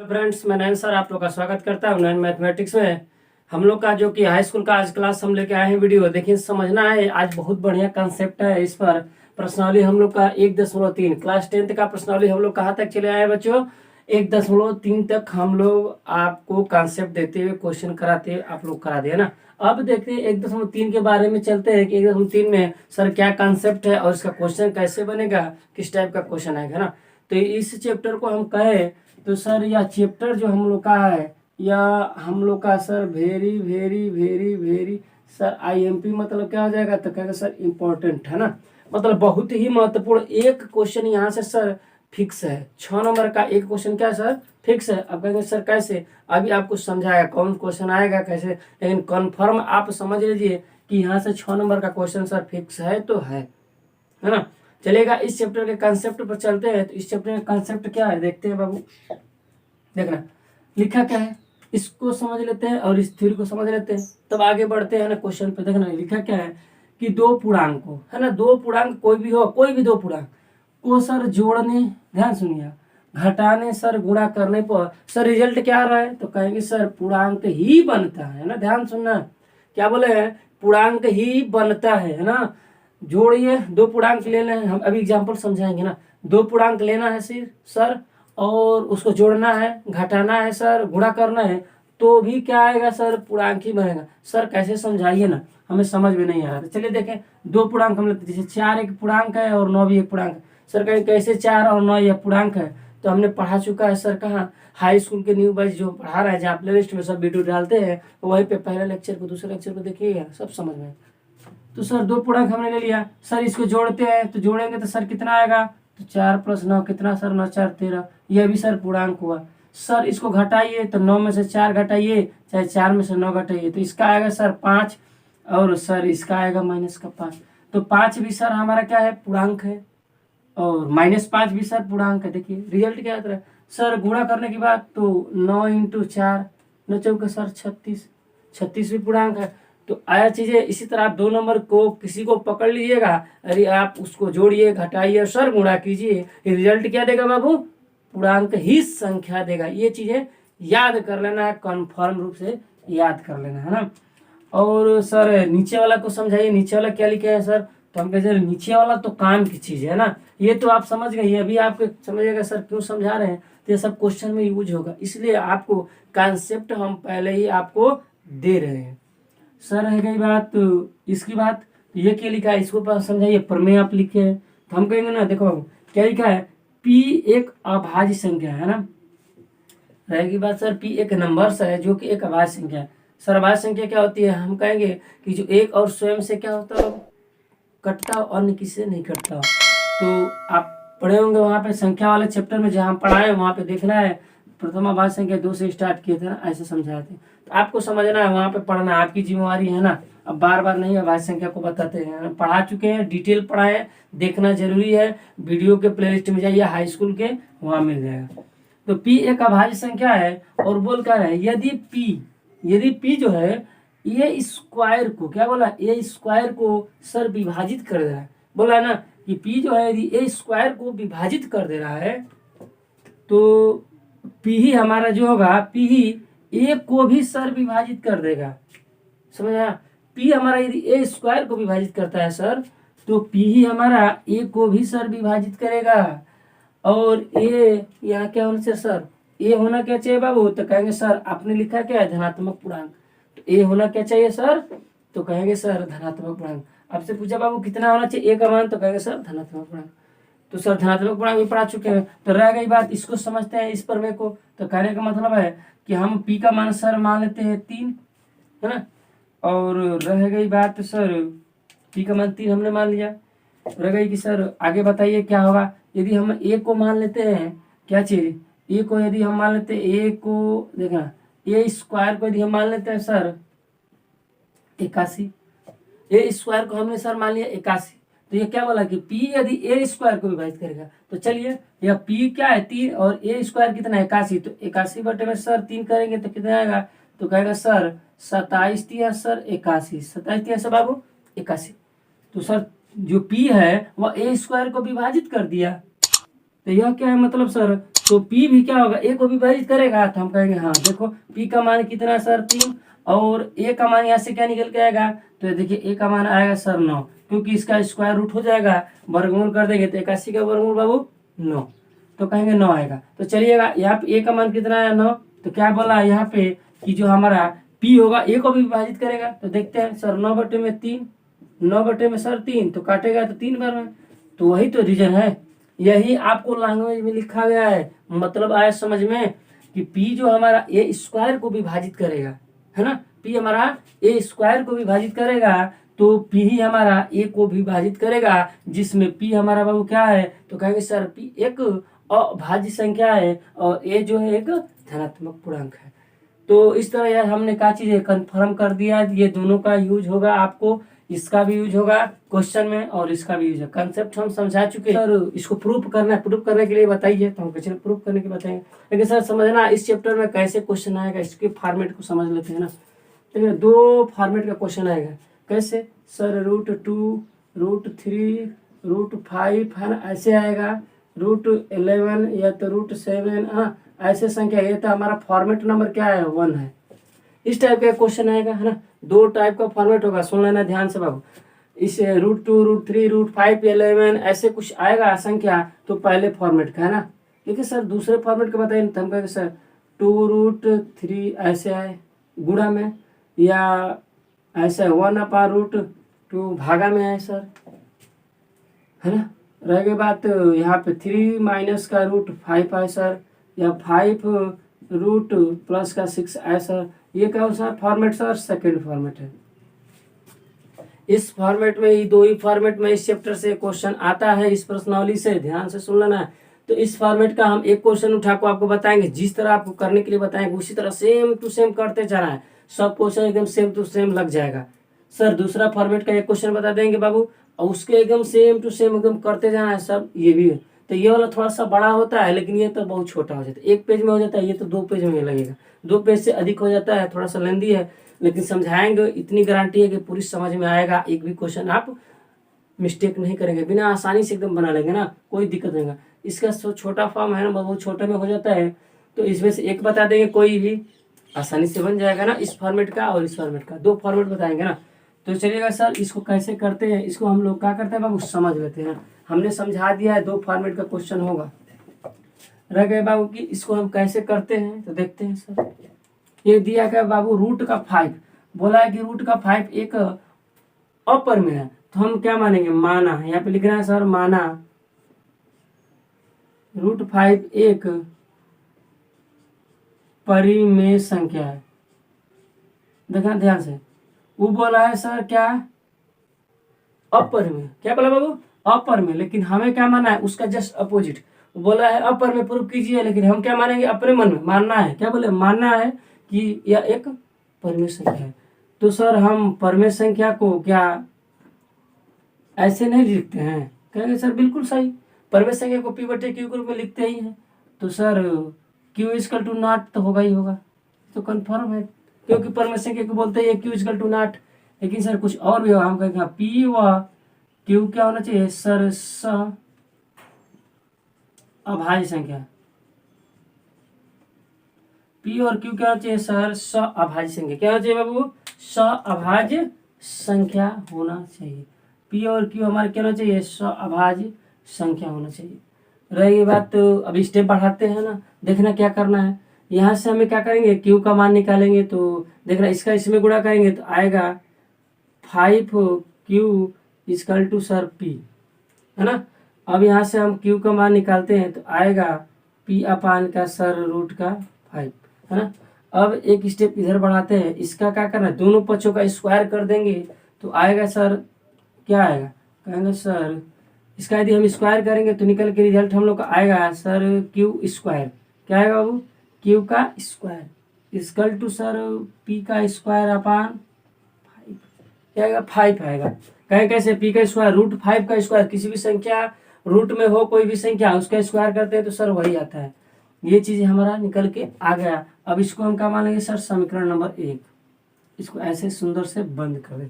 Friends, मैं नयन sir आप लोग का स्वागत करता हूँ नयन मैथमेटिक्स में। हम लोग का जो कि हाई स्कूल का आज क्लास हम लेके आए हैं वीडियो। देखिए, समझना है, आज बहुत बढ़िया कंसेप्ट है। इस पर प्रश्नावली हम लोग का 1.3 क्लास 10th का प्रश्नावली हम लोग कहाँ तक चले आए हैं बच्चों? 1.3 तक हम लोग आपको कंसेप्ट देते हुए क्वेश्चन कराते हुए आप लोग करा दिए ना। अब देखते हैं 1.3 के बारे में चलते हैं कि 1.3 में सर क्या कंसेप्ट है और इसका क्वेश्चन कैसे बनेगा, किस टाइप का क्वेश्चन आएगा ना। तो इस चैप्टर को हम कहें तो सर यह चैप्टर जो हम लोग का है या हम लोग का sir very very very very sir IMP मतलब क्या हो जाएगा? तो कहेगा सर इम्पोर्टेंट है ना, मतलब बहुत ही महत्वपूर्ण एक क्वेश्चन यहाँ से सर फिक्स है। 6 नंबर का एक क्वेश्चन क्या सर फिक्स है। अब कहेंगे सर कैसे? अभी आपको समझाएगा कौन क्वेश्चन आएगा कैसे, लेकिन कन्फर्म आप समझ लीजिए कि यहाँ से 6 नंबर का क्वेश्चन सर फिक्स है तो है ना। चलेगा, इस चैप्टर के कंसेप्ट पर चलते हैं। तो इस चैप्टर का कंसेप्ट क्या है देखते हैं बाबू। देखना लिखा क्या है, इसको समझ लेते हैं और इस थ्योरी को समझ लेते हैं, तब आगे बढ़ते हैं ना क्वेश्चन पे। देखना लिखा क्या है कि दो पूर्णांक को है ना, दो पूर्णांक कोई भी हो, कोई भी दो पूर्णांक को सर जोड़ने, ध्यान सुनिए, घटाने सर गुणा करने पर सर रिजल्ट क्या आ रहा है? तो कहेंगे सर पूर्णांक ही बनता है ना। ध्यान सुनना, क्या बोले हैं? पूर्णांक ही बनता है ना। जोड़िए, दो पूर्णांक लेना है, हम अभी एग्जांपल समझाएंगे ना। दो पूर्णांक लेना है सिर्फ सर और उसको जोड़ना है, घटाना है सर, गुणा करना है, तो भी क्या आएगा सर? पूर्णांक ही बनेगा। सर कैसे समझाइए ना, हमें समझ में नहीं आ रहा है। चलिए देखें, दो पूर्णांक हम लेते, जैसे 4 एक पूर्णांक है और 9 भी एक पूर्णांक है। सर कहें कैसे 4 और 9 एक पूर्णांक है? तो हमने पढ़ा चुका है सर, कहाँ? हाई स्कूल के न्यू बैच जो पढ़ा रहे हैं, जहाँ प्ले लिस्ट में सब वीडियो डालते हैं, वहीं पे पहले लेक्चर को दूसरे लेक्चर को देखिएगा, सब समझ में। तो सर दो पूर्णांक हमने ले लिया, सर इसको जोड़ते हैं, तो जोड़ेंगे तो सर कितना आएगा? तो 4 + 9 कितना सर? 9 4 13, यह भी सर पूर्णांक हुआ। सर इसको घटाइए, तो 9 में से 4 घटाइए, चाहे 4 में से 9 घटाइए, तो इसका आएगा सर 5 और सर इसका आएगा -5। तो 5 भी सर हमारा क्या है? पूर्णांक है और -5 भी सर पूर्णांक है। देखिए रिजल्ट क्या आता है सर गुणा करने के बाद, तो 9 × 4 9 चौके सर 36, 36 भी पूर्णांक है। तो आया चीजें इसी तरह आप 2 नंबर को किसी को पकड़ लीजिएगा, अरे आप उसको जोड़िए, घटाइए और सर गुणा कीजिए, रिजल्ट क्या देगा बाबू? पूर्णांक ही संख्या देगा। ये चीजें याद कर लेना है, कन्फर्म रूप से याद कर लेना है ना। और सर नीचे वाला को समझाइए, नीचे वाला क्या लिखे हैं सर? तो हम कहते हैं नीचे वाला तो काम की चीज है ना, ये तो आप समझ गए। ये अभी आपको समझिएगा सर क्यों समझा रहे हैं, तो ये सब क्वेश्चन में यूज होगा, इसलिए आपको कॉन्सेप्ट हम पहले ही आपको दे रहे हैं। सर रह गई बात इसकी बात, तो ये क्या लिखा है इसको समझाइए। प्रमेय आप लिखे हैं, तो हम कहेंगे ना, देखो क्या लिखा है? P एक अभाज्य संख्या है ना। रहेगी बात सर, P एक नंबर्स है जो कि एक अभाज्य संख्या है। सर अभाज्य संख्या क्या होती है? हम कहेंगे कि जो एक और स्वयं से क्या होता है? कटता हो, अन्य किसी से नहीं कटता हो। तो आप पढ़े होंगे वहाँ पे संख्या वाले चैप्टर में, जहाँ हम पढ़ाए वहाँ पे देखना है, प्रथम अभाज्य संख्या 2 से स्टार्ट किए थे ना, ऐसे समझाए थे। तो आपको समझना है, वहाँ पे पढ़ना आपकी जिम्मेवारी है ना। अब बार बार नहीं अभाज्य संख्या को बताते हैं, पढ़ा चुके हैं, डिटेल पढ़ाए, देखना जरूरी है। वीडियो के प्लेलिस्ट में जाइए हाई स्कूल के, वहाँ मिल जाएगा। तो P एक अभाज्य संख्या है और बोल क्या रहे, यदि P जो है ए स्क्वायर को, क्या बोला? ए स्क्वायर को सर विभाजित कर दे रहा है, बोला ना कि P जो है यदि ए स्क्वायर को विभाजित कर दे रहा है, तो P ही हमारा जो होगा, P ही ए को भी सर विभाजित कर देगा। समझा? P हमारा यदि ए स्क्वायर को विभाजित करता है सर, तो P ही हमारा ए को भी सर विभाजित करेगा। और ए यहाँ क्या होना चाहिए सर? ए होना क्या चाहिए बाबू? तो कहेंगे सर आपने लिखा क्या है? धनात्मक पूर्णांक। तो ए होना क्या चाहिए सर? तो कहेंगे सर धनात्मक पूर्णांक। आपसे पूछा बाबू कितना होना चाहिए ए का मान, तो कहेंगे सर धनात्मक पूर्णांक। तो सर धनात्मक पूर्णांक भी पढ़ा चुके हैं, तो रह गई बात इसको समझते हैं, इस प्रमेय को। तो कहने का मतलब है कि हम P का मान सर मान लेते हैं 3, है ना। और रह गई बात सर, P का मान 3 हमने मान लिया, रह गई कि सर आगे बताइए क्या होगा। यदि हम ए को मान लेते हैं, क्या चीज? ए को यदि हम मान लेते हैं, ए को देखना, ए स्क्वायर को यदि हम मान लेते हैं सर 81, ए स्क्वायर को हमने सर मान लिया 81, तो ये क्या बोला कि P यदि ए स्क्वायर को विभाजित करेगा, तो चलिए यह P क्या है? 3 और ए स्क्वायर कितना है? 81, तो 81 बटे में सर 3 करेंगे तो कितना आएगा? तो कहेगा सर 27 तिया सर 81, 27 तिया सर बाबू 81। तो सर जो P है वह ए स्क्वायर को विभाजित कर दिया, तो यह क्या है मतलब सर, तो p भी क्या होगा, a को विभाजित करेगा, तो हम कहेंगे हाँ देखो p का मान कितना है सर 3, और a का मान यहाँ से क्या निकल के आएगा, तो देखिए a का मान आएगा सर 9, क्योंकि इसका स्क्वायर रूट हो जाएगा, वर्गमूल कर देंगे तो 81 का वर्गमूल बाबू 9, तो कहेंगे 9 आएगा। तो चलिएगा यहाँ पे a का मान कितना है 9, तो क्या बोला है यहाँ पे कि जो हमारा p होगा a को भी विभाजित करेगा, तो देखते हैं सर 9/3, 9 में सर 3, तो काटेगा तो 3 बार में, तो वही तो रीजन है, यही आपको लैंग्वेज में लिखा गया है, मतलब आया समझ में कि p जो हमारा ए स्क्वायर को विभाजित करेगा, है ना, p हमारा ए स्क्वायर को विभाजित करेगा, तो p ही हमारा a को विभाजित करेगा, जिसमें p हमारा बाबू क्या है, तो कहेंगे सर p एक अभाज्य संख्या है और a जो है एक धनात्मक पूर्णांक है। तो इस तरह यार हमने क्या चीज है कंफर्म कर दिया, ये दोनों का यूज होगा, आपको इसका भी यूज होगा क्वेश्चन में और इसका भी यूज है। कंसेप्ट हम समझा चुके हैं सर, इसको प्रूफ करना है, प्रूफ करने के लिए बताइए, तो हम कैसे प्रूफ करने के बताएंगे, लेकिन सर समझना इस चैप्टर में कैसे क्वेश्चन आएगा, इसके फॉर्मेट को समझ लेते हैं ना। देखिए 2 फॉर्मेट का क्वेश्चन आएगा, कैसे सर, √2, √3, √5 है ना, ऐसे आएगा, √11 या तो √7, हाँ ऐसे संख्या, ये तो हमारा फॉर्मेट नंबर क्या है 1 है, इस टाइप का क्वेश्चन आएगा, है ना। 2 टाइप का फॉर्मेट होगा, सुन लेना ध्यान से बाबू, इस √2, √3, √5, 11 ऐसे कुछ आएगा संख्या, तो पहले फॉर्मेट का है ना। देखिए सर दूसरे फॉर्मेट का बताइए, तो हम कहेंगे सर 2√3 ऐसे आए गुणा में, या ऐसे 1/√2 भागा में है सर, है ना। रह गई बात यहाँ पे 3 माइनस का √5 है सर, या 5 रूट प्लस का 6 है सर, ये क्या हो sir format sir, second format है। इस फॉर्मेट में ही 2 ही फॉर्मेट में इस चैप्टर से क्वेश्चन आता है, इस प्रश्नावली से ध्यान से सुन लेना है। तो इस फॉर्मेट का हम एक क्वेश्चन उठा को आपको बताएंगे, जिस तरह आपको करने के लिए बताएंगे उसी तरह सेम टू सेम करते जाना है, सब क्वेश्चन एकदम सेम टू सेम लग जाएगा। सर दूसरा फॉर्मेट का एक क्वेश्चन बता देंगे बाबू, और उसके एकदम सेम टू सेम एकदम करते जाना है सब, ये भी है। तो ये वाला थोड़ा सा बड़ा होता है, लेकिन ये तो बहुत छोटा हो जाता है, 1 पेज में हो जाता है, ये तो 2 पेज में लगेगा, 2 पेज से अधिक हो जाता है, थोड़ा सा लेंदी है, लेकिन समझाएंगे इतनी गारंटी है कि पूरी समझ में आएगा, एक भी क्वेश्चन आप मिस्टेक नहीं करेंगे, बिना आसानी से एकदम बना लेंगे ना, कोई दिक्कत नहीं है। इसका छोटा फॉर्म है ना, बहुत छोटे में हो जाता है, तो इसमें से एक बता देंगे, कोई भी आसानी से बन जाएगा ना, इस फॉर्मेट का और इस फॉर्मेट का, 2 फॉर्मेट बताएंगे ना। तो चलिएगा सर, इसको कैसे करते हैं, इसको हम लोग क्या करते हैं बाबू, समझ लेते हैं। हमने समझा दिया है 2 फॉर्मेट का क्वेश्चन होगा, रह गए बाबू कि इसको हम कैसे करते हैं, तो देखते हैं सर। ये दिया गया बाबू √5, बोला है कि √5 एक अपर में है, तो हम क्या मानेंगे, माना, यहाँ पे लिख रहे हैं सर माना √5 एक परिमेय संख्या है। देखना ध्यान से, वो बोला है सर क्या, अपर में, क्या बोला बाबू, अपर में, लेकिन हमें क्या माना है, उसका जस्ट अपोजिट बोला है, अपर में प्रूफ कीजिए, लेकिन हम क्या मानेंगे, अपने मन में मानना है, क्या बोले, मानना है कि यह एक परिमेय संख्या है। तो सर हम परिमेय संख्या को क्या ऐसे नहीं लिखते हैं, कहेंगे सर बिल्कुल सही, परिमेय संख्या को P/Q के रूप में लिखते ही हैं, तो सर Q=0 तो होगा ही होगा, तो कन्फर्म है, क्योंकि परिमेय संख्या को बोलते हैं Q=0। लेकिन सर कुछ और भी होगा, हम कहेंगे P व Q क्या होना चाहिए सर, स अभाज्य संख्या, P और Q क्या होना चाहिए सर, स अभाज्य संख्या, क्या होना चाहिए बाबू, स अभाज्य संख्या होना चाहिए, P और Q हमारे क्या होना चाहिए, स अभाज्य संख्या होना चाहिए। रही बात, तो अभी स्टेप बढ़ाते हैं ना, देखना क्या करना है, यहाँ से हमें क्या करेंगे, Q का मान निकालेंगे, तो देखना इसका इसमें गुणा करेंगे तो आएगा 5Q = सर P, है ना। अब यहाँ से हम Q का मान निकालते हैं तो आएगा P/, सर √5, है ना। अब एक स्टेप इधर बढ़ाते हैं, इसका क्या करना है, दोनों पक्षों का स्क्वायर कर देंगे, तो आएगा सर क्या आएगा, कहेंगे सर इसका यदि हम स्क्वायर करेंगे तो निकल के रिजल्ट हम लोग का आएगा सर Q², क्या आएगा बाबू, Q का स्क्वायर = सर P का स्क्वायर/5, क्या आएगा 5 आएगा। कहें कैसे, P का स्क्वायर √5 का स्क्वायर, किसी भी संख्या रूट में हो कोई भी संख्या उसका स्क्वायर करते हैं तो सर वही आता है, ये चीज हमारा निकल के आ गया। अब इसको हम क्या मानेंगे सर, समीकरण नंबर 1, इसको ऐसे सुंदर से बंद कर दे,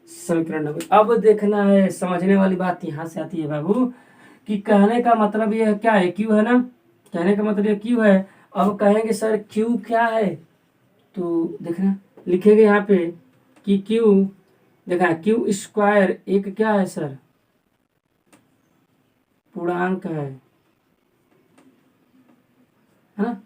समीकरण नंबर। अब देखना है, समझने वाली बात यहाँ से आती है बाबू कि कहने का मतलब ये क्या है, क्यू है ना, कहने का मतलब ये क्यू है। अब कहेंगे सर क्यू क्या है, तो देखना लिखेंगे यहाँ पे कि क्यू, देखा क्यू स्क्वायर एक क्या है सर, पूर्णांक है ना।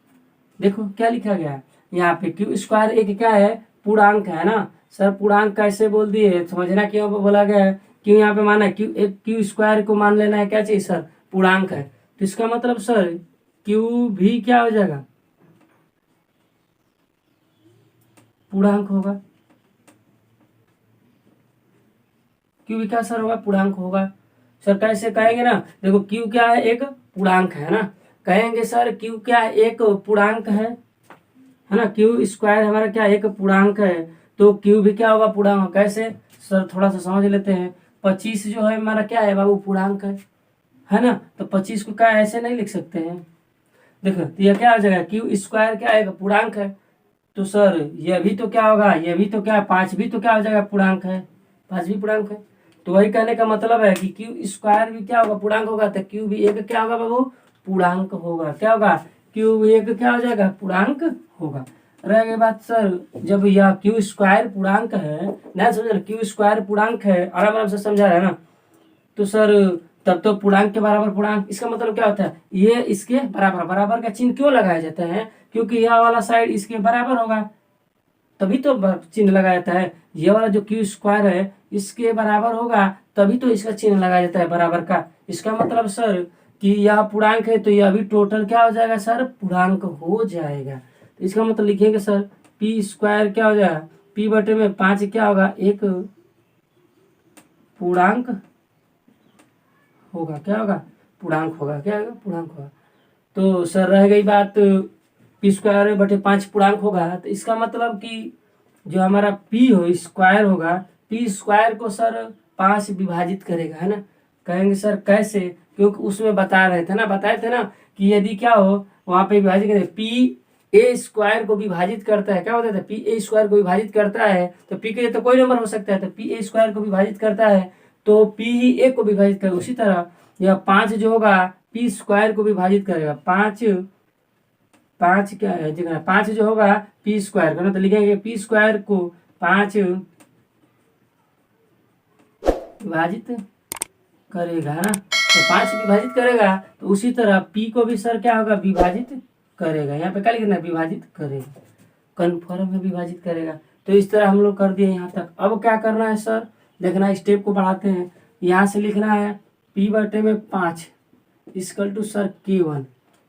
देखो क्या लिखा गया है यहाँ पे, क्यू स्क्वायर एक क्या है, पूर्णांक है ना। सर पूर्णांक कैसे बोल दिए, समझना क्यों बोला गया है, क्यों यहाँ पे माना क्यू, एक क्यू स्क्वायर को मान लेना है क्या चाहिए सर, पूर्णांक है। तो इसका मतलब सर क्यू भी क्या हो जाएगा, पूर्णांक होगा। क्यू भी क्या सर होगा, पूर्णांक होगा। सर कैसे कहेंगे ना, देखो क्यू क्या है, एक पूर्णांक है ना। कहेंगे सर क्यू क्या है, एक पूर्णांक है ना। क्यू स्क्वायर हमारा क्या एक पूर्णांक है, तो क्यू भी क्या होगा, पूर्णांक। कैसे सर, थोड़ा सा समझ लेते हैं। 25 जो है हमारा क्या है बाबू, पूर्णांक है ना। तो 25 को क्या ऐसे नहीं लिख सकते हैं। देखो तो यह क्या आ जाएगा, क्यू स्क्वायर क्या है, पूर्णांक है। तो सर यह भी तो क्या होगा, यह भी तो क्या है, 5 भी तो क्या हो जाएगा, पूर्णांक है, 5 भी पूर्णांक है। तो वही कहने का मतलब है कि क्यू स्क्वायर भी क्या होगा, पूर्णांक होगा। तो क्यू भी एक क्या होगा बाबू, पूर्णांक होगा। क्या होगा, क्यू भी एक क्या हो जाएगा, पूर्णांक होगा। रह गई बात सर, जब यह क्यू स्क्वायर पूर्णांक है ना, समझ, क्यू स्क्वायर पूर्णांक है, आराम आराम से समझा रहे हैं ना। तो सर तब तो पूर्णांक के बराबर पूर्णांक, इसका मतलब क्या होता है, ये इसके बराबर, बराबर का चिन्ह क्यों लगाया जाता है, क्योंकि यह वाला साइड इसके बराबर होगा, तभी तो चिन्ह लगाया जाता है। ये वाला जो क्यू स्क्वायर है इसके बराबर होगा, तभी तो इसका चिन्ह लगाया जाता है बराबर का। इसका मतलब सर कि यह पूर्णांक है, तो यह भी टोटल क्या हो जाएगा सर, पूर्णांक हो जाएगा। तो इसका मतलब लिखेंगे सर पी स्क्वायर क्या हो जाएगा, पी बटे में 5 क्या होगा, एक पूर्णांक होगा। क्या होगा, पूर्णांक होगा। क्या होगा, पूर्णांक होगा। तो सर रह गई बात, पी स्क्वायर बटे 5 पूर्णांक होगा, तो इसका मतलब कि जो हमारा पी हो स्क्वायर होगा, पी स्क्वायर को सर 5 विभाजित करेगा, है ना। कहेंगे सर कैसे, क्योंकि उसमें बता रहे थे ना, बताए थे ना कि यदि क्या हो वहां पे विभाजित करें, पी ए स्क्वायर को विभाजित करता है, क्या होता है, पी ए स्क्वायर को विभाजित करता है, तो पी के लिए तो कोई नंबर हो सकता है, तो पी ए स्क्वायर को विभाजित करता है तो पी ही ए को विभाजित करेगा। उसी तरह यह 5 जो होगा पी स्क्वायर को विभाजित करेगा। 5 5 क्या है जगह, 5 जो होगा पी स्क्वायर का ना, तो लिखेंगे पी स्क्वायर को 5 विभाजित करेगा ना। तो 5 विभाजित करेगा, तो उसी तरह पी को भी सर क्या होगा, विभाजित करेगा। यहाँ पे क्या लिखना है, विभाजित करेगा, कन्फर्म है विभाजित करेगा। तो इस तरह हम लोग कर दिए यहाँ तक। अब क्या करना है सर, देखना स्टेप को बढ़ाते हैं। यहाँ से लिखना है पी बटे में 5 इक्वल टू सर K1,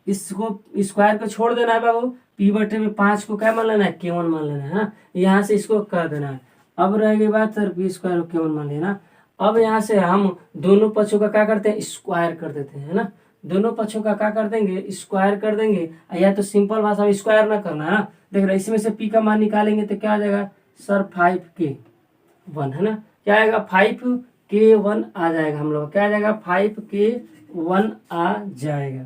इसको स्क्वायर को छोड़ देना है बाबू, पी बटे में 5 को क्या मान लेना है, K1 मान लेना है ना। यहाँ से इसको कर देना है। अब रह गई बात सर पी स्क्वायर को K1 मान लेना। अब यहाँ से हम दोनों पक्षों का क्या करते हैं, स्क्वायर कर देते हैं, है ना। दोनों पक्षों का क्या कर देंगे, स्क्वायर कर देंगे। या तो सिंपल भाषा में स्क्वायर ना करना है ना। देख रहे इसमें से पी का मान निकालेंगे तो क्या आ जाएगा सर 5K1, है ना। क्या आएगा, 5K1 आ जाएगा हम लोग, क्या आ जाएगा 5K1 आ जाएगा।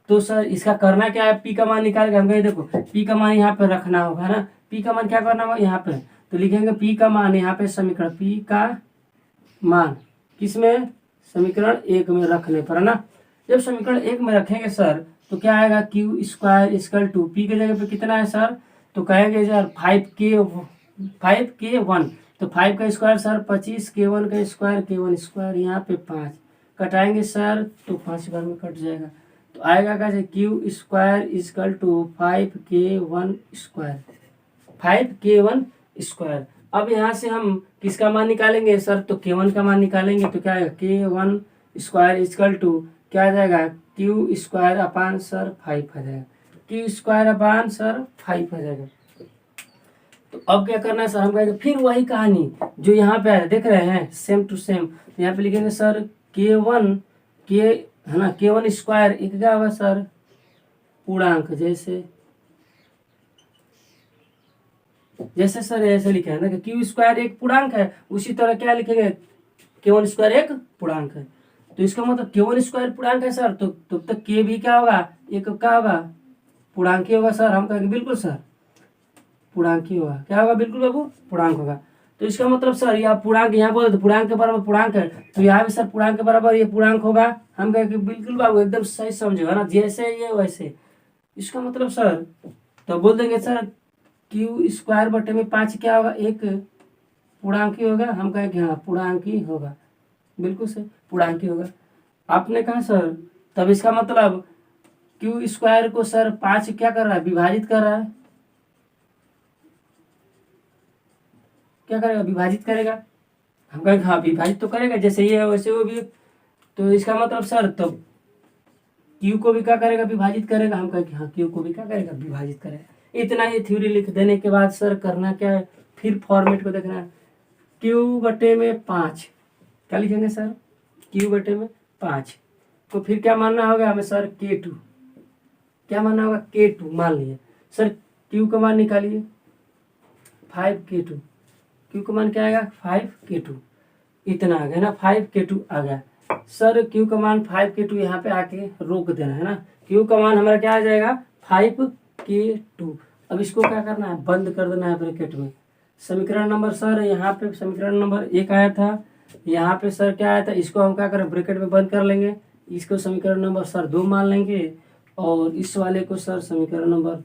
तो सर इसका करना क्या है, पी का मान निकालेगा हम कहें, देखो पी का मान यहाँ पे रखना होगा, है ना। पी का मान क्या करना होगा यहाँ पे, तो लिखेंगे पी का मान यहाँ पे समीकरण, पी का मान किसमें, समीकरण 1 में रखने पर, है ना। जब समीकरण 1 में रखेंगे सर तो क्या आएगा, q square equal to p के जगह पे कितना है सर, तो कहेंगे सर 5K1, तो 5 का स्क्वायर सर 25, K1 का स्क्वायर, K1 स्क्वायर यहाँ पे 5 कटाएंगे सर तो 5 बार में कट जाएगा। तो आएगा कैसे, q square equal to 5K1 square, 5K1 square. अब यहाँ से हम किसका मान निकालेंगे सर, तो K1 का मान निकालेंगे, तो क्या आएगा K1 स्क्वायर इक्वल टू क्या आ जाएगा, क्यू स्क्वायर अपान सर 5 आ जाएगा, क्यू स्क्वायर अपान सर 5 आ जाएगा। तो अब क्या करना है सर, हम कहेंगे फिर वही कहानी जो यहाँ पे है, देख रहे हैं सेम टू सेम। तो यहाँ पे लिखेंगे सर K1 के, है ना, K1 स्क्वायर एक क्या होगा सर, पूर्णांक, जैसे सर ऐसे लिखा है ना कि क्यू स्क्वायर एक पूर्णांक है, उसी तरह क्या लिखेंगे, K1 स्क्वायर एक पूर्णांक है। तो इसका मतलब K1 स्क्वायर पूर्णांक है सर, तो तब तक K भी क्या होगा, एक क्या होगा, पूर्णांक ही होगा सर। हम कहेंगे बिल्कुल सर पूर्णांक ही होगा, क्या होगा, बिल्कुल बाबू पूर्णांक होगा। तो इसका मतलब सर यह पूर्णांक, यहाँ बोले तो पूर्णांक के बराबर पूर्णांक है, तो यहाँ भी सर पूर्णांक के बराबर ये पूर्णांक होगा। हम कहें कि बिल्कुल बाबू एकदम सही समझेगा ना, जैसे ये वैसे। इसका मतलब सर तो बोल देंगे सर क्यू स्क्वायर बटे में 5 क्या होगा, एक पूर्णांक ही होगा। हम कहें कि हाँ पूर्णांक ही होगा, बिल्कुल सही पूर्णांक ही होगा। आपने कहा सर तब इसका मतलब क्यू स्क्वायर को सर 5 क्या कर रहा है, विभाजित कर रहा है। क्या करेगा, विभाजित करेगा। हम कहेंगे हाँ विभाजित तो करेगा, जैसे ये है वैसे वो भी। तो इसका मतलब सर तो क्यू को भी क्या करेगा, विभाजित करेगा। हम कहेंगे हाँ क्यू को भी क्या करेगा, विभाजित करेगा। इतना ही थ्योरी लिख देने के बाद सर करना क्या है, फिर फॉर्मेट को देखना है। क्यू बटे में 5 क्या लिखेंगे सर, क्यू बटे में 5 तो फिर क्या मानना होगा हमें सर, K2 क्या मानना होगा, K2 मान लिए। सर क्यू का मान निकालिए 5K2, क्यू का मान क्या आएगा 5K2, इतना आ गया ना 5K2 आ गया। सर क्यू का मान 5K2 यहाँ पे आके रोक देना है ना, क्यू का मान हमारा क्या आ जाएगा 5K2। अब इसको क्या करना है, बंद कर देना है ब्रैकेट में। समीकरण नंबर सर यहाँ पे समीकरण नंबर 1 आया था, यहाँ पे सर क्या आया था, इसको हम क्या करें ब्रैकेट में बंद कर लेंगे। इसको समीकरण नंबर सर 2 मान लेंगे और इस वाले को सर समीकरण नंबर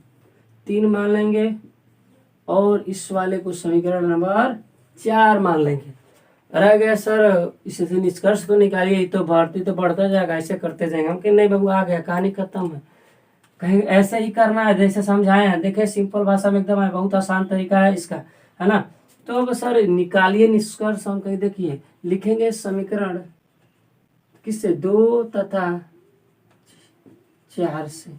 3 मान लेंगे और इस वाले को समीकरण नंबर 4 मान लेंगे। रह गया सर इससे निष्कर्ष तो निकालिए, तो बढ़ती तो बढ़ता जाएगा, ऐसे करते जाएंगे हम कि नहीं बाबू आ गया कहानी खत्म है। कहीं ऐसे ही करना है जैसे समझाए हैं, देखे सिंपल भाषा में एकदम है, बहुत आसान तरीका है इसका, है ना। तो अब सर निकालिए निष्कर्ष। हम कहीं देखिए लिखेंगे समीकरण किससे, 2 तथा 4 से।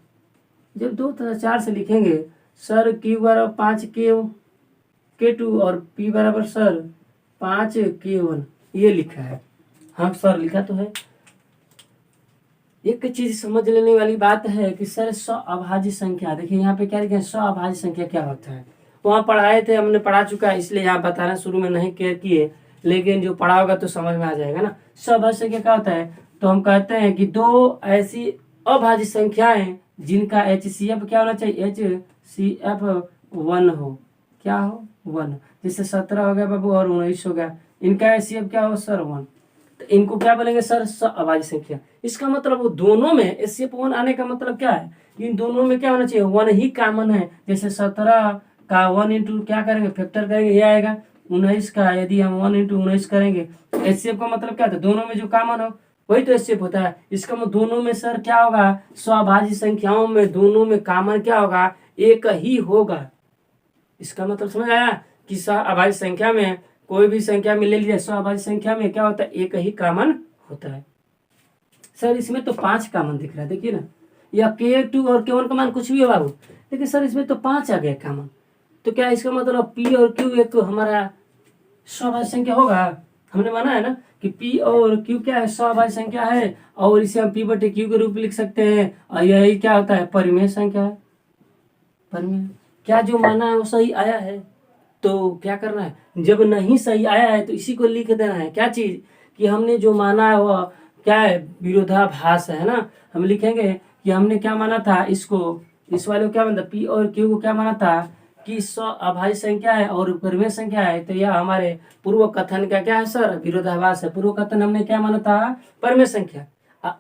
जब 2 तथा 4 से लिखेंगे सर क्यू बराबर 5K2 और पी बराबर सर 5K1 ये लिखा है। हाँ सर लिखा तो है। एक चीज समझ लेने वाली बात है कि सर अभाज्य संख्या, देखिए यहाँ पे क्या लिखा है, अभाज्य संख्या क्या होता है। वहाँ पढ़ाए थे, हमने पढ़ा चुका है, इसलिए यहाँ बताना शुरू में नहीं किए, लेकिन जो पढ़ा होगा तो समझ में आ जाएगा ना। अभाज्य संख्या क्या होता है, तो हम कहते हैं कि दो ऐसी अभाज्य संख्याएं जिनका HCF क्या होना चाहिए, HCF 1 हो। क्या हो, 1। जैसे 17 हो गया बाबू और 19 हो गया, इनका HCF क्या हो सर 1। तो इनको क्या बोलेंगे सर, अभाज्य संख्या। इसका मतलब वो दोनों में HCF 1 आने का मतलब क्या है, इन दोनों में क्या होना चाहिए, 1 ही कॉमन है। जैसे 17 का 1 इंटू क्या करेंगे, फैक्टर करेंगे, ये आएगा। 19 का यदि हम 1 इंटू 19 करेंगे, HCF का मतलब क्या था, दोनों में जो कॉमन हो वही तो HCF होता है। इसका मतलब दोनों में सर क्या होगा, अभाज्य संख्याओं में दोनों में कॉमन क्या होगा, एक ही होगा। इसका मतलब समझ आया कि अभाज्य संख्या में कोई भी संख्या में ले लीजिए, अभाज्य संख्या में क्या होता है, एक ही कॉमन होता है। सर इसमें तो 5 कॉमन दिख रहा है, देखिए ना, या K2 और K1 का मान कुछ भी होगा, लेकिन सर इसमें तो 5 आ गया कॉमन। तो क्या इसका मतलब P और Q एक हमारा अभाज्य संख्या होगा। हमने माना है ना कि P और Q क्या है, अभाज्य संख्या है, और इसे हम P बटे Q के रूप में लिख सकते हैं। और यही क्या होता है, परिमेय संख्या है। परिमेय क्या जो माना है वो सही आया है, तो क्या करना है, जब नहीं सही आया है तो इसी को लिख देना है। क्या चीज, कि हमने जो माना है वह क्या है, विरोधाभास है ना। हम लिखेंगे कि हमने क्या माना था, इसको इस वाले को क्या माना था, P और Q को क्या माना था कि अभाज्य संख्या है और परिमेय संख्या है। तो यह हमारे पूर्व कथन का क्या है सर, विरोधाभास है। पूर्व कथन हमने क्या माना था, परिमेय संख्या।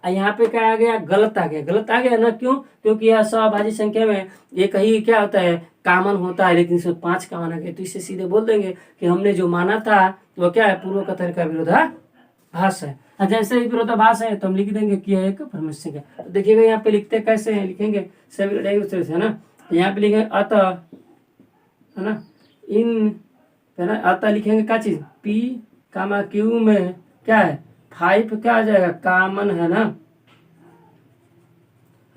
यहाँ पे क्या आ गया, गलत आ गया, गलत आ गया ना, क्यों, क्योंकि यह अभाज्य संख्या में एक ही क्या होता है, कॉमन होता है, लेकिन इसमें 5 कॉमन आ गए। तो इससे सीधे बोल देंगे कि हमने जो माना था वो क्या है, पूर्व कथन का विरोधाभास है। जैसे ही विरोधाभास है तो हम लिख देंगे कि यह एक परिमेय संख्या। देखिएगा यहाँ पे लिखते कैसे हैं, लिखेंगे सभी दूसरे से, है ना। यहाँ पे लिखेंगे अतः, है ना, इन, है ना, अतः लिखेंगे क्या चीज, P, Q में क्या है 5 क्या आ जाएगा, कॉमन है ना,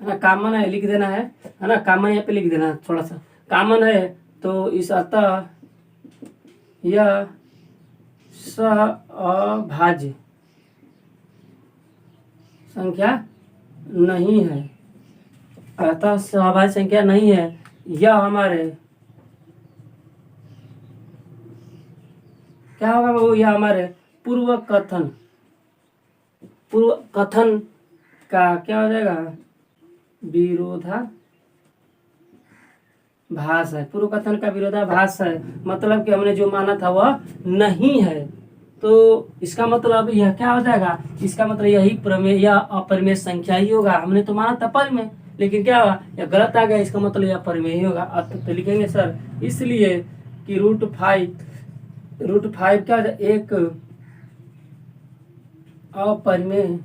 है ना, कॉमन है, लिख देना है ना, कॉमन यहाँ पे लिख देना थोड़ा सा, कॉमन है। तो इस अतः यह अभाज्य संख्या नहीं है, अतः अभाज्य संख्या नहीं है। यह हमारे क्या होगा वो, यह हमारे पूर्व कथन का क्या हो जाएगा, विरोधाभास भास है, पूर्व कथन का विरोधाभास है, मतलब कि हमने जो माना था वह नहीं है। तो इसका मतलब यह क्या हो जाएगा, इसका मतलब यही प्रमेय या अपरिमेय संख्या ही होगा। हमने तो माना था परिमेय, लेकिन क्या हुआ, यह गलत आ गया, इसका मतलब यह परिमेय ही होगा। अब तो लिखेंगे सर इसलिए कि √5 क्या हो जाए, एक अपरिमेय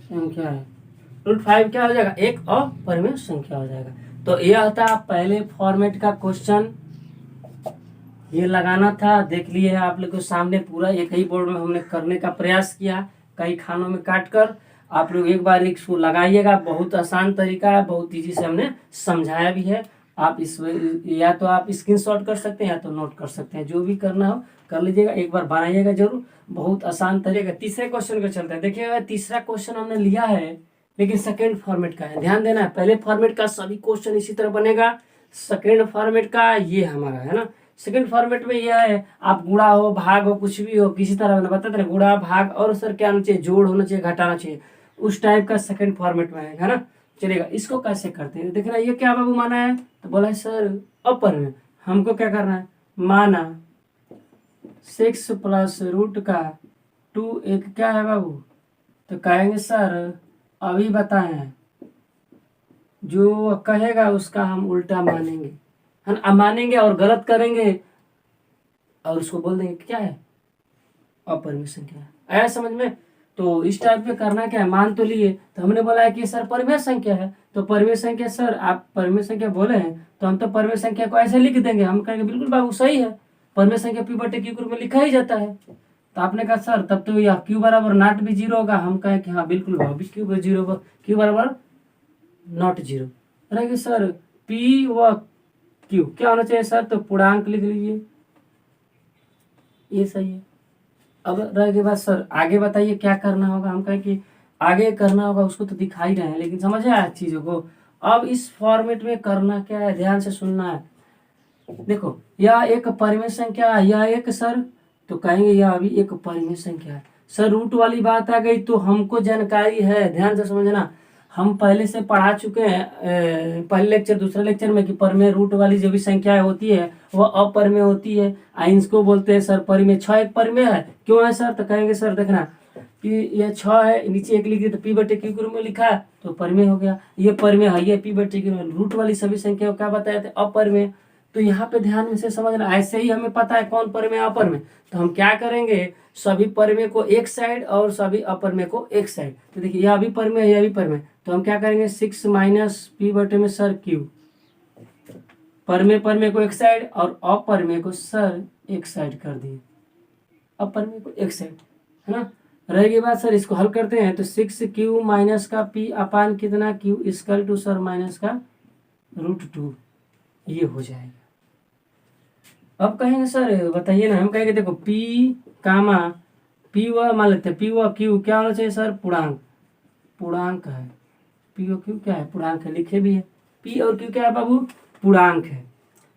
संख्या है। √5 क्या हो जाएगा, एक अपरिमेय संख्या हो जाएगा। तो यह था पहले फॉर्मेट का क्वेश्चन, ये लगाना था। देख लिए आप लोग के सामने पूरा एक ही बोर्ड में हमने करने का प्रयास किया, कई खानों में काट कर। आप लोग एक बार इसको लगाइएगा, बहुत आसान तरीका है, बहुत ईजी से हमने समझाया भी है। आप इस या तो आप स्क्रीनशॉट कर सकते हैं या तो नोट कर सकते हैं, जो भी करना हो कर लीजिएगा, एक बार बनाइएगा जरूर, बहुत आसान तरीका। तीसरे क्वेश्चन को चलते हैं। देखिएगा तीसरा क्वेश्चन हमने लिया है, लेकिन सेकेंड फॉर्मेट का है, ध्यान देना है। पहले फॉर्मेट का सभी क्वेश्चन इसी तरह बनेगा, सेकेंड फॉर्मेट का ये हमारा है ना। सेकेंड फॉर्मेट में यह है, आप गुणा हो भाग हो कुछ भी हो किसी तरह मैंने बताते ना, गुणा भाग और सर क्या होना चाहिए, जोड़ होना चाहिए, घटाना चाहिए, उस टाइप का सेकेंड फॉर्मेट में है ना। चलेगा, इसको कैसे करते हैं देखना। ये क्या बाबू माना है, तो बोला है सर अपर में हमको क्या करना है, माना 6 + √2 एक क्या है बाबू, तो कहेंगे सर अभी बताएं, जो कहेगा उसका हम उल्टा मानेंगे, है ना, मानेंगे और गलत करेंगे और उसको बोल देंगे क्या है, अपरिमेय संख्या है। आया समझ में। तो इस टाइप में करना क्या है, मान तो लिए, तो हमने बोला है कि सर परिमेय संख्या है, तो परिमेय संख्या सर आप परिमेय संख्या बोले हैं, तो हम तो परिमेय संख्या को ऐसे लिख देंगे। हम कहेंगे बिल्कुल बाबू सही है, परिमेय संख्या P/Q के रूप में लिखा ही जाता है। तो आपने कहा सर तब तो यह Q बराबर नॉट भी 0 होगा। हम कहें कि हाँ बिल्कुल बाबू Q बराबर नॉट 0 रहेगी सर। P व Q क्या होना चाहिए सर, तो पूर्णांक लिख लीजिए, ये सही है। अब रह गई बात सर आगे बताइए क्या करना होगा। हम कहें कि आगे करना होगा उसको तो दिखा ही रहे हैं, लेकिन समझ आया चीजों को। अब इस फॉर्मेट में करना क्या है, ध्यान से सुनना है। देखो यह एक परिमेय संख्या है, यह एक सर, तो कहेंगे यह अभी एक परिमेय संख्या है। सर रूट वाली बात आ गई तो हमको जानकारी है, ध्यान से समझना। हम पहले से पढ़ा चुके हैं पहले लेक्चर दूसरे लेक्चर में कि परिमेय रूट वाली जो भी संख्याएं होती है वह अपरिमेय होती है। इसको बोलते हैं सर परिमेय। 6 एक परिमेय है, क्यों है सर, तो कहेंगे सर देखना कि ये 6 है, नीचे एक लिख दिया तो P/Q के रूप में लिखा है तो परिमेय हो गया। ये परिमेय है, ये P/Q में रूट वाली सभी संख्या को क्या बताए थे, अपरिमेय। तो यहाँ पे ध्यान में से समझना, ऐसे ही हमें पता है कौन परिमेय अपरिमेय, तो हम क्या करेंगे, सभी परिमेय को एक साइड और सभी अपरिमेय को एक साइड। तो देखिए यह भी परिमेय यह भी परिमेय, तो हम क्या करेंगे 6 - P/Q में सर Q, परिमेय को एक साइड और अपरिमेय को सर एक साइड कर दिए, अपरिमेय को एक साइड, है ना। रहेगी बात सर इसको हल करते हैं तो 6Q माइनस का P अपान कितना Q equal to sir minus का √2, ये हो जाएगा। अब कहेंगे सर बताइए ना, हम कहेंगे देखो P कामा P व मान लेते हैं P व Q क्या होना चाहिए सर, पूर्णांक है। P और Q क्या है, पूर्णांक है, लिखे भी है। P और Q क्या है बाबू, पूर्णांक है।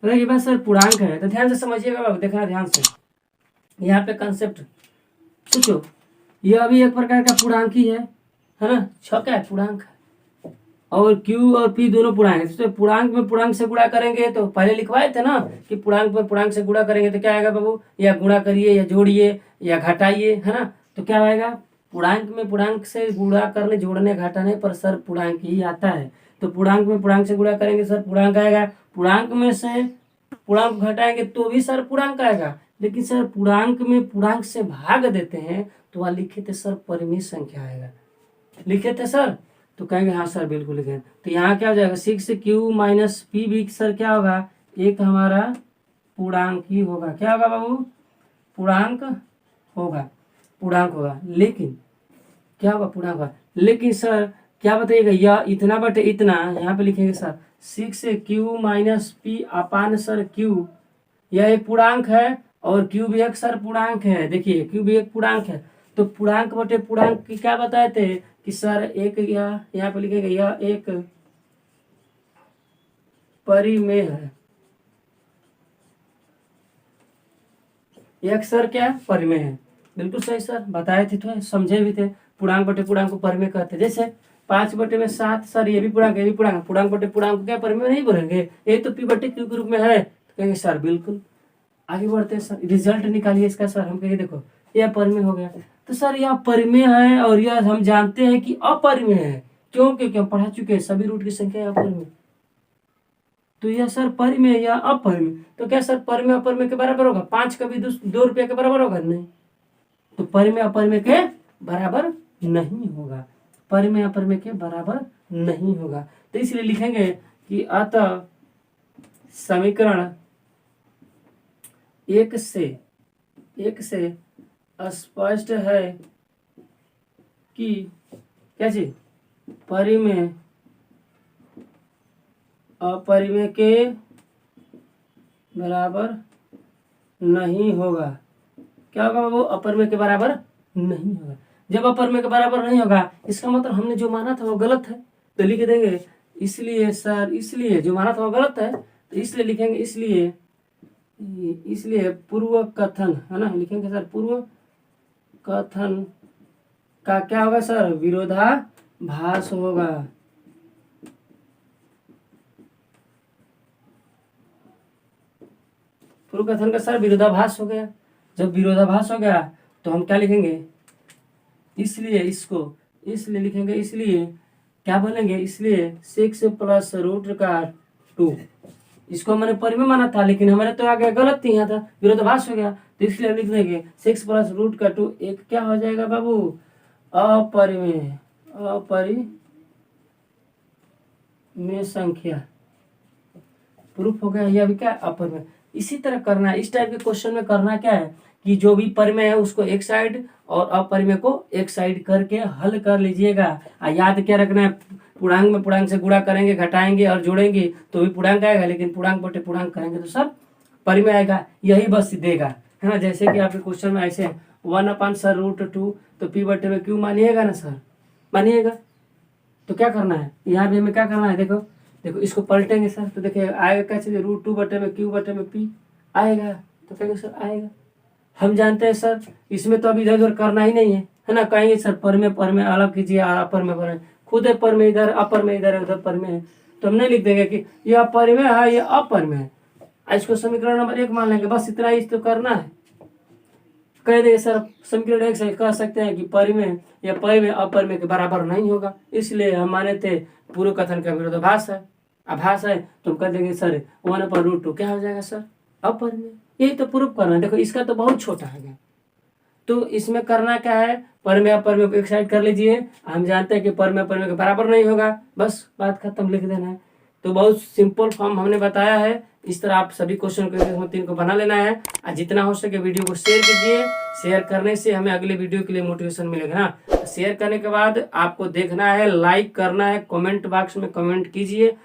रहेगी बात सर पूर्णांक है, तो ध्यान से समझिएगा बाबू, देखना ध्यान से यहाँ पे कंसेप्ट सोचो। यह भी एक प्रकार का पूर्णांक ही है ना, 6 क्या है पूर्णांक है, और Q और P दोनों पूर्णांक है। तो पूर्णांक में पूर्णांक से गुणा करेंगे, तो पहले लिखवाए थे ना कि पूर्णांक में पूर्णांक से गुणा करेंगे तो क्या आएगा बाबू, या गुणा करिए या जोड़िए या घटाइए, है ना। तो क्या आएगा, पूर्णांक में पूर्णांक से गुणा करने जोड़ने घटाने पर सर पूर्णांक ही आता है। तो पूर्णांक में पूर्णांक से गुणा करेंगे सर पूर्णांक आएगा, पूर्णांक में से पूर्णांक घटाएंगे तो भी सर पूर्णांक आएगा। लेकिन सर पूर्णांक में पूर्णांक से भाग देते हैं तो वह लिखे थे सर परिमेय संख्या आएगा, लिखे थे सर, तो कहेंगे हाँ सर बिल्कुल लिखे। तो यहाँ क्या हो जाएगा 6Q माइनस P भी सर क्या होगा, एक हमारा पूर्णांक ही होगा। क्या होगा बाबू, पूर्णांक होगा, पूर्णांक होगा। लेकिन क्या होगा, पूर्णांक होगा। लेकिन सर क्या बताइएगा, यह इतना बटे इतना, यहाँ पे लिखेंगे सर 6Q माइनस P अपान सर Q, यह एक पूर्णांक है और Q भी एक सर पूर्णांक है। देखिए Q भी एक पूर्णांक है, तो पूर्णांक बटे पूर्णांक की क्या बताए थे कि सर एक यहाँ पे लिखेंगे यह एक परिमेय है, एक सर क्या परिमेय है, बिल्कुल सही सर बताए थे, तो समझे भी थे। पूर्णांक बटे पूर्णांक को परिमेय कहते, जैसे 5/7 सर ये भी पूर्णांक, ये भी पूर्णांक, पूर्णांक बटे पूर्णांक को क्या परिमेय में नहीं बोलेंगे, ये तो P/Q के रूप में है, तो कहेंगे सर बिल्कुल। आगे बढ़ते हैं सर, रिजल्ट निकालिए इसका सर। हम कहेंगे देखो यह परिमेय हो गया, तो सर यह परिमेय है और यह हम जानते हैं कि अपरिमेय है, क्यों? क्योंकि हम पढ़ा चुके हैं सभी रूट की संख्या अपरिमेय। तो यह सर परिमेय या अपरिमेय, तो क्या सर परिमेय अपरिमेय के बराबर होगा? 5 कभी 2 रुपये के बराबर होगा? नहीं, तो परिमेय अपरिमेय के बराबर नहीं होगा, परिमेय अपरिमेय के बराबर नहीं होगा। तो इसलिए लिखेंगे कि अतः समीकरण एक से स्पष्ट है कि क्या चीज? परिमेय अपरिमेय के बराबर नहीं होगा। क्या होगा बाबू? अपरिमेय के बराबर नहीं होगा। जब अपरिमेय के बराबर नहीं होगा, इसका मतलब हमने जो माना था वो गलत है, तो लिख देंगे इसलिए सर, इसलिए जो माना था वो गलत है, तो इसलिए लिखेंगे इसलिए पूर्व कथन है ना, लिखेंगे सर पूर्व कथन का क्या होगा सर? विरोधाभास होगा। पूर्व कथन का सर विरोधाभास हो गया। जब विरोधाभास हो गया तो हम क्या लिखेंगे? इसलिए इसलिए लिखेंगे, इसलिए क्या बोलेंगे? इसलिए 6 + √2, इसको मैंने परिमेय माना था, लेकिन हमारे तो आगे गलत ही यहाँ था, विरोधाभास हो गया, तो इसलिए लिख देंगे 6 + √2 एक क्या हो जाएगा बाबू? अपरिमेय संख्या। प्रूफ हो गया, यह भी क्या? अपरिमेय। इसी तरह करना है, इस टाइप के क्वेश्चन में करना क्या है कि जो भी परिमेय है उसको एक साइड और अपरिमेय को एक साइड करके हल कर लीजिएगा। याद क्या रखना है? पूर्णांक में पूर्णांक से गुणा करेंगे, घटाएंगे और जोड़ेंगे तो भी पूर्णांक आएगा, लेकिन पूर्णांक बटे पूर्णांक करेंगे तो सब परिमेय आएगा, यही बस देगा, है ना। जैसे कि आपके क्वेश्चन में ऐसे 1/√2, तो P/Q मानिएगा ना सर? मानिएगा। तो क्या करना है यहाँ भी हमें? क्या करना है? देखो इसको पलटेंगे सर, तो देखिए आएगा क्या चीज़? √2/Q/P आएगा, तो कहेंगे सर आएगा। हम जानते हैं सर इसमें तो अभी इधर उधर करना ही नहीं है ना। कहेंगे सर परिमेय अलग कीजिए, अपरिमेय खुद है परिमेय इधर, अपरिमेय इधर है, उधर परिमेय है, तो हम नहीं लिख देंगे कि यह परिमेय है, यह अपरिमेय है। इसको समीकरण नंबर 1 मान लेंगे, बस इतना ही तो करना है। कह देंगे सर समीकरण 1 से कह सकते हैं कि परिमेय या परिमेय अपरिमेय के बराबर नहीं होगा, इसलिए हम माने थे पूर्व कथन का विरोधाभास है, आभास है, तो हम कह देंगे सर 1/√2 क्या हो जाएगा सर? अपरिमेय। यही तो प्रूफ करना है। देखो इसका तो बहुत छोटा है, तो इसमें करना क्या है? परिमेय अपरिमेय को एक साइड कर लीजिए। हम जानते हैं कि परिमेय अपरिमेय के बराबर नहीं होगा, बस बात खत्म, लिख देना है। तो बहुत सिंपल फॉर्म हमने बताया है, इस तरह आप सभी क्वेश्चन को 3 को बना लेना है। और जितना हो सके वीडियो को शेयर कीजिए, शेयर करने से हमें अगले वीडियो के लिए मोटिवेशन मिलेगा ना। शेयर करने के बाद आपको देखना है, लाइक करना है, कमेंट बॉक्स में कमेंट कीजिए